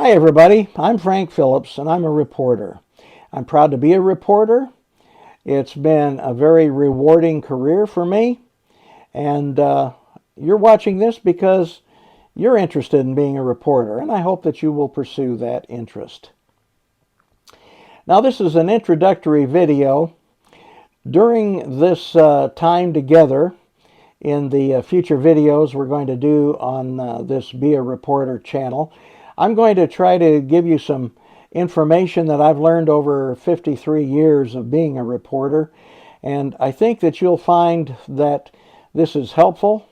Hi everybody, I'm Frank Phillips and I'm a reporter. I'm proud to be a reporter. It's been a very rewarding career for me, and you're watching this because you're interested in being a reporter, and I hope that you will pursue that interest. Now this is an introductory video. During this time together in the future videos we're going to do on this Be a Reporter channel, I'm going to try to give you some information that I've learned over 53 years of being a reporter, and I think that you'll find that this is helpful.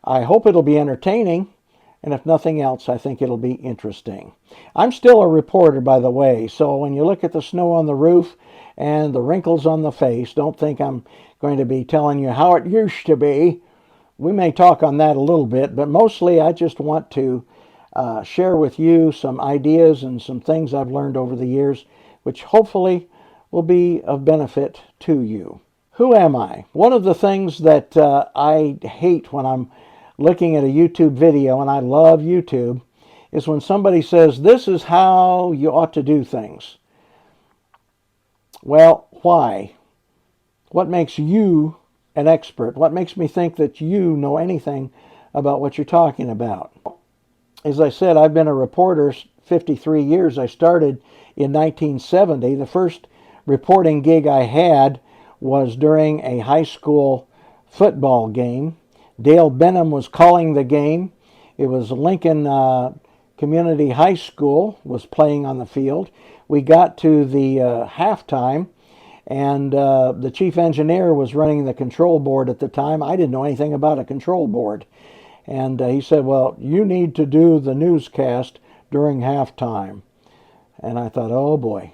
I hope it'll be entertaining, and if nothing else, I think it'll be interesting. I'm still a reporter, by the way, so when you look at the snow on the roof and the wrinkles on the face, don't think I'm going to be telling you how it used to be. We may talk on that a little bit, but mostly I just want to share with you some ideas and some things I've learned over the years, which hopefully will be of benefit to you. Who am I? One of the things that I hate when I'm looking at a YouTube video, and I love YouTube, is when somebody says, this is how you ought to do things. Well, why? What makes you an expert? What makes me think that you know anything about what you're talking about? As I said, I've been a reporter 53 years. I started in 1970. The first reporting gig I had was during a high school football game. Dale Benham was calling the game. It was Lincoln Community High School was playing on the field. We got to the halftime, and the chief engineer was running the control board at the time. I didn't know anything about a control board. And he said, well, you need to do the newscast during halftime. And I thought, oh boy.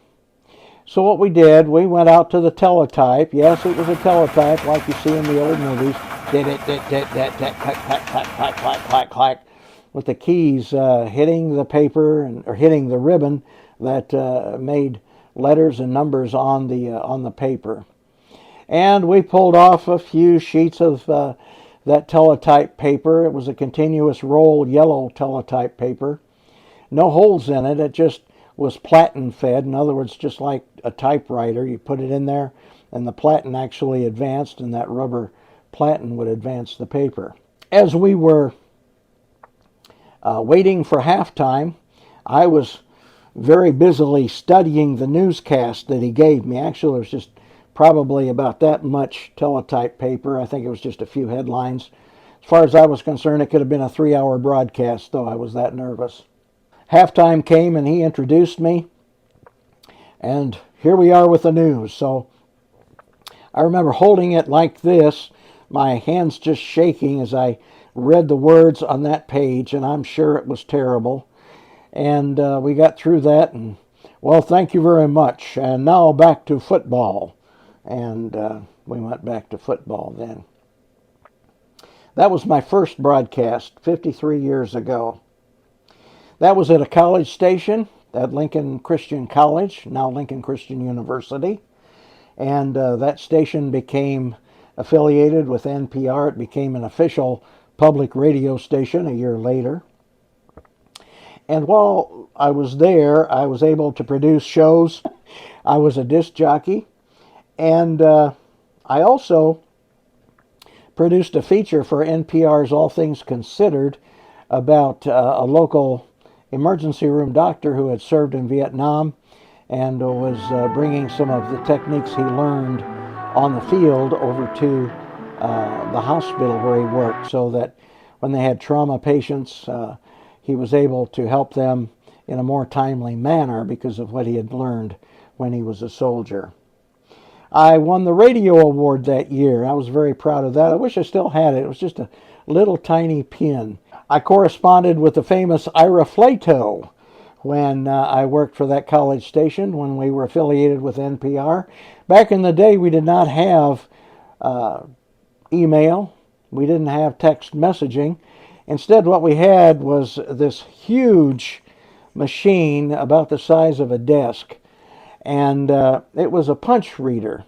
So what we did, we went out to the teletype. Yes, it was a teletype like you see in the old movies. Clack, clack, with the keys hitting the paper or hitting the ribbon that made letters and numbers on the paper. And we pulled off a few sheets of that teletype paper. It was a continuous roll yellow teletype paper. No holes in it. It just was platen fed. In other words, just like a typewriter. You put it in there and the platen actually advanced, and that rubber platen would advance the paper. As we were waiting for halftime, I was very busily studying the newscast that he gave me. Actually, it was just probably about that much teletype paper. I think it was just a few headlines. As far as I was concerned, it could have been a 3-hour broadcast, though I was that nervous. Halftime came and he introduced me, and here we are with the news. So I remember holding it like this, my hands just shaking as I read the words on that page, and I'm sure it was terrible. And we got through that, and well, thank you very much. And now back to football. And we went back to football then. That was my first broadcast 53 years ago. That was at a college station at Lincoln Christian College, now Lincoln Christian University. And that station became affiliated with NPR. It became an official public radio station a year later. And while I was there, I was able to produce shows. I was a disc jockey. And I also produced a feature for NPR's All Things Considered about a local emergency room doctor who had served in Vietnam and was bringing some of the techniques he learned on the field over to the hospital where he worked, so that when they had trauma patients, he was able to help them in a more timely manner because of what he had learned when he was a soldier. I won the radio award that year. I was very proud of that. I wish I still had it. It was just a little tiny pin. I corresponded with the famous Ira Flato when I worked for that college station, when we were affiliated with NPR. Back in the day, we did not have email. We didn't have text messaging. Instead, what we had was this huge machine about the size of a desk. And it was a punch reader.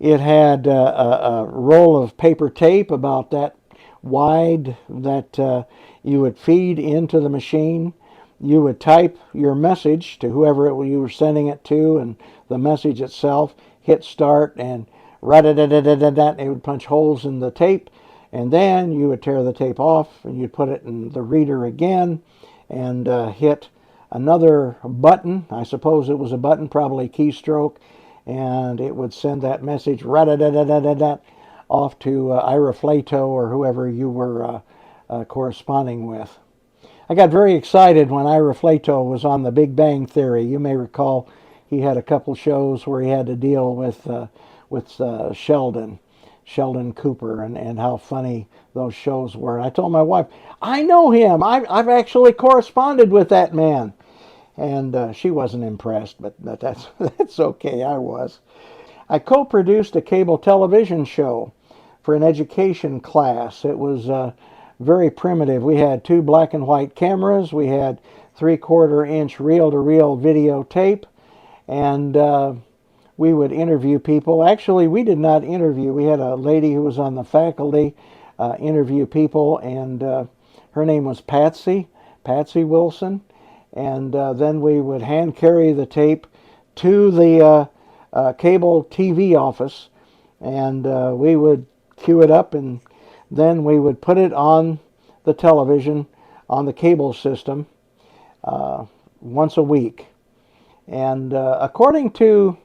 It had a roll of paper tape about that wide that you would feed into the machine. you would type your message to whoever you were sending it to, and the message itself, hit start, and ra-da-da-da-da-da-da, it would punch holes in the tape, and then you would tear the tape off, and you'd put it in the reader again, and hit another button. I suppose it was a button, probably keystroke, and it would send that message ra-da-da-da-da-da-da off to Ira Flato or whoever you were corresponding with. I got very excited when Ira Flato was on The Big Bang Theory. You may recall he had a couple shows where he had to deal with Sheldon Cooper, and how funny those shows were. And I told my wife, I know him. I've actually corresponded with that man. And she wasn't impressed, but that's okay. I was. I co-produced a cable television show for an education class. It was very primitive. We had 2 black and white cameras. We had 3/4 inch reel-to-reel videotape, and we would interview people. Actually, we did not interview. We had a lady who was on the faculty interview people, and her name was Patsy Wilson. And then we would hand carry the tape to the cable TV office, and we would cue it up, and then we would put it on the television on the cable system once a week. And according to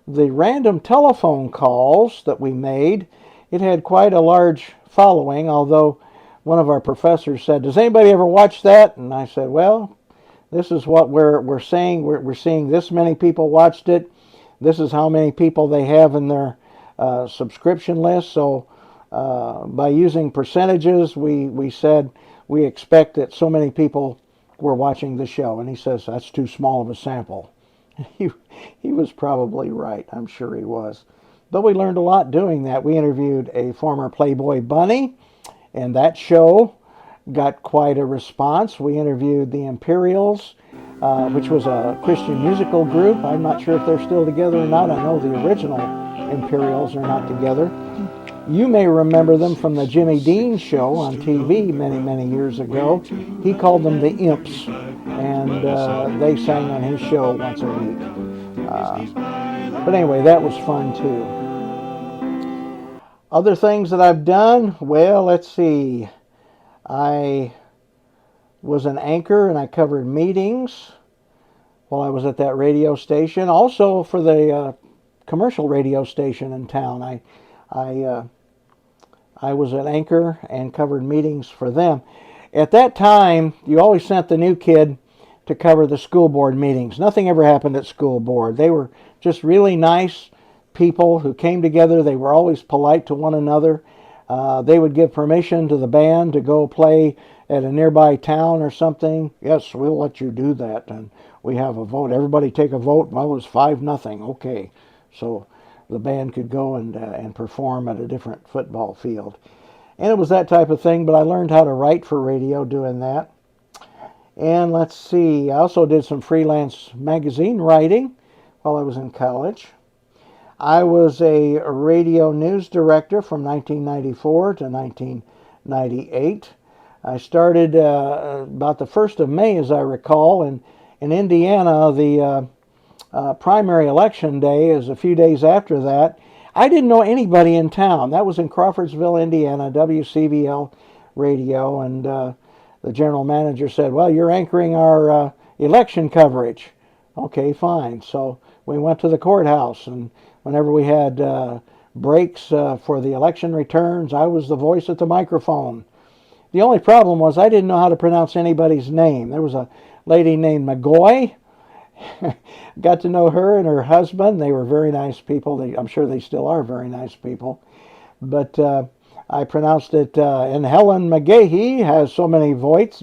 the random telephone calls that we made, it had quite a large following, although one of our professors said, "Does anybody ever watch that?" And I said, "Well, this is what we're saying. We're seeing this many people watched it. This is how many people they have in their subscription list. So by using percentages, we said we expect that so many people were watching the show." And he says, "That's too small of a sample." He was probably right. I'm sure he was. But we learned a lot doing that. We interviewed a former Playboy bunny, and that show got quite a response. We interviewed the Imperials, which was a Christian musical group. I'm not sure if they're still together or not. I know the original Imperials are not together. You may remember them from the Jimmy Dean show on TV many, many years ago. He called them the Imps, and they sang on his show once a week. But anyway, that was fun too. Other things that I've done, well, let's see. I was an anchor, and I covered meetings while I was at that radio station. Also for the commercial radio station in town, I was an anchor and covered meetings for them. At that time, you always sent the new kid to cover the school board meetings. Nothing ever happened at school board. They were just really nice people who came together. They were always polite to one another. They would give permission to the band to go play at a nearby town or something. "Yes, we'll let you do that." And we have a vote. Everybody take a vote. Well, it was 5-0. Okay. So the band could go and perform at a different football field. And it was that type of thing, but I learned how to write for radio doing that. And let's see, I also did some freelance magazine writing while I was in college. I was a radio news director from 1994 to 1998. I started about the 1st of May, as I recall, and in Indiana, the primary election day is a few days after that. I didn't know anybody in town. That was in Crawfordsville, Indiana, WCVL radio, and the general manager said, "Well, you're anchoring our election coverage." Okay, fine. So we went to the courthouse, and whenever we had breaks for the election returns, I was the voice at the microphone. The only problem was I didn't know how to pronounce anybody's name. There was a lady named McGoy. Got to know her and her husband. They were very nice people. I'm sure they still are very nice people. But I pronounced it, and Helen McGahee has so many votes.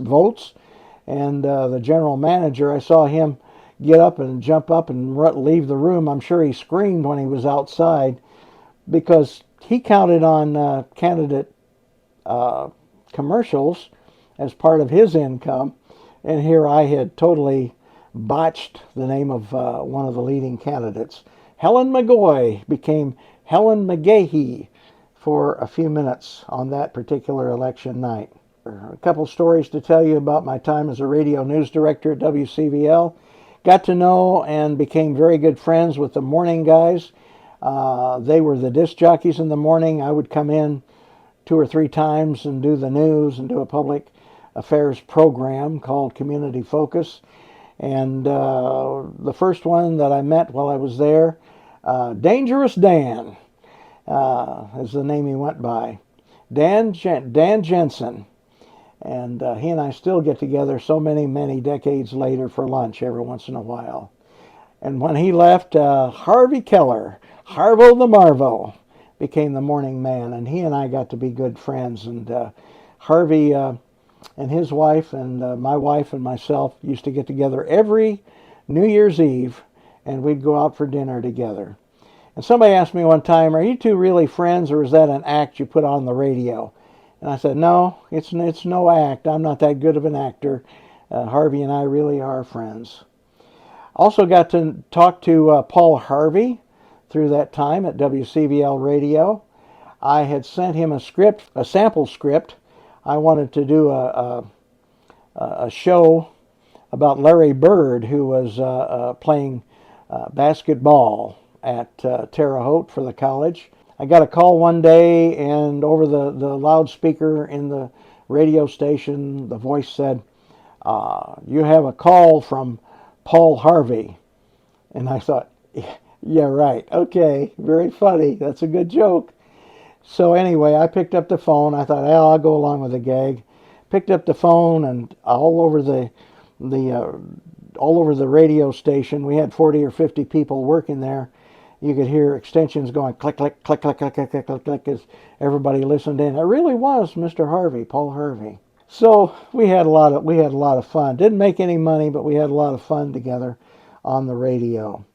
And the general manager, I saw him get up and jump up and leave the room. I'm sure he screamed when he was outside, because he counted on candidate commercials as part of his income. And here I had totally botched the name of one of the leading candidates. Helen McGoy became Helen McGahee for a few minutes on that particular election night. A couple stories to tell you about my time as a radio news director at WCVL. Got to know and became very good friends with the morning guys. They were the disc jockeys in the morning. I would come in 2 or 3 times and do the news and do a public affairs program called Community Focus. And the first one that I met while I was there, Dangerous Dan is the name he went by. Dan Jensen. And he and I still get together so many decades later for lunch every once in a while. And when he left, Harvey Keller, Harvo the Marvo, became the morning man. And he and I got to be good friends. And Harvey and his wife and my wife and myself used to get together every New Year's Eve, and we'd go out for dinner together. And somebody asked me one time, are you two really friends, or is that an act you put on the radio? And I said, no, it's no act. I'm not that good of an actor. Harvey and I really are friends. Also got to talk to Paul Harvey through that time at WCVL Radio. I had sent him a sample script. I wanted to do a show about Larry Bird, who was playing basketball at Terre Haute for the college. I got a call one day, and over the loudspeaker in the radio station, the voice said, you have a call from Paul Harvey. And I thought, yeah, right. Okay, very funny. That's a good joke. So anyway, I picked up the phone. I thought, well, I'll go along with the gag. Picked up the phone, and all over the radio station, we had 40 or 50 people working there. You could hear extensions going click, click, click, click, click, click, click, click, click as everybody listened in. It really was Mr. Harvey, Paul Harvey. So we had a lot of fun. Didn't make any money, but we had a lot of fun together on the radio.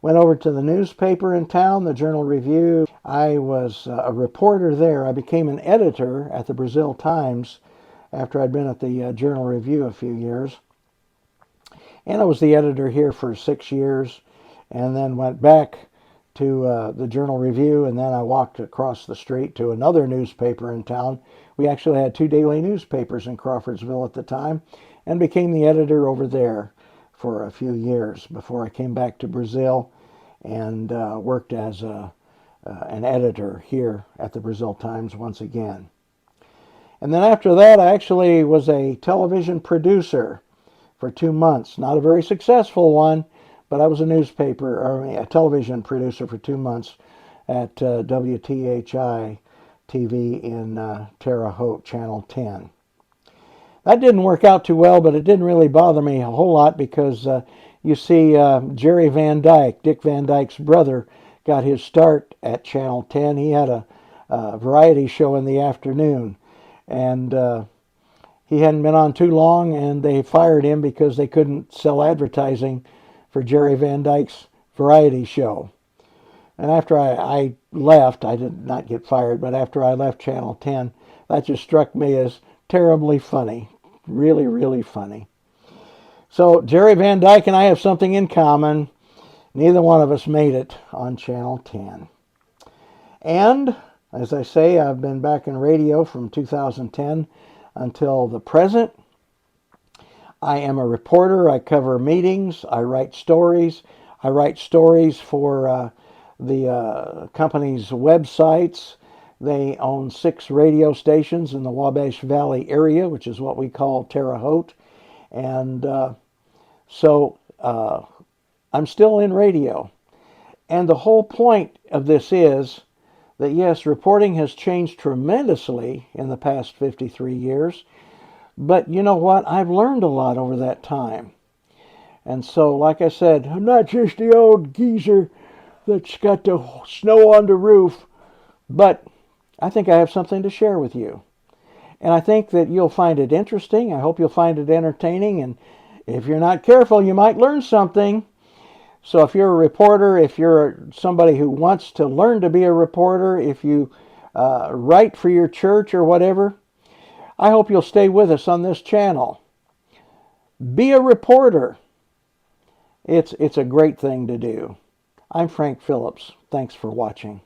Went over to the newspaper in town, the Journal Review. I was a reporter there. I became an editor at the Brazil Times after I'd been at the Journal Review a few years. And I was the editor here for 6 years, and then went back to the Journal Review, and then I walked across the street to another newspaper in town. We actually had 2 daily newspapers in Crawfordsville at the time, and became the editor over there for a few years before I came back to Brazil and worked as an editor here at the Brazil Times once again. And then after that, I actually was a television producer for 2 months. Not a very successful one, but I was a television producer for 2 months at WTHI TV in Terre Haute, Channel 10. That didn't work out too well, but it didn't really bother me a whole lot because you see, Jerry Van Dyke, Dick Van Dyke's brother, got his start at Channel 10. He had a variety show in the afternoon, and he hadn't been on too long, and they fired him because they couldn't sell advertising for Jerry Van Dyke's variety show. And after I left, I did not get fired, but after I left Channel 10, that just struck me as terribly funny. Really, really funny. So Jerry Van Dyke and I have something in common. Neither one of us made it on Channel 10. And, as I say, I've been back in radio from 2010 until the present. I am a reporter. I cover meetings. I write stories. I write stories for the company's websites. They own 6 radio stations in the Wabash Valley area, which is what we call Terre Haute. And so I'm still in radio. And the whole point of this is that, yes, reporting has changed tremendously in the past 53 years. But you know what? I've learned a lot over that time. And so, like I said, I'm not just the old geezer that's got the snow on the roof, but I think I have something to share with you. And I think that you'll find it interesting. I hope you'll find it entertaining. And if you're not careful, you might learn something. So if you're a reporter, if you're somebody who wants to learn to be a reporter, if you write for your church or whatever, I hope you'll stay with us on this channel. Be a reporter. It's a great thing to do. I'm Frank Phillips. Thanks for watching.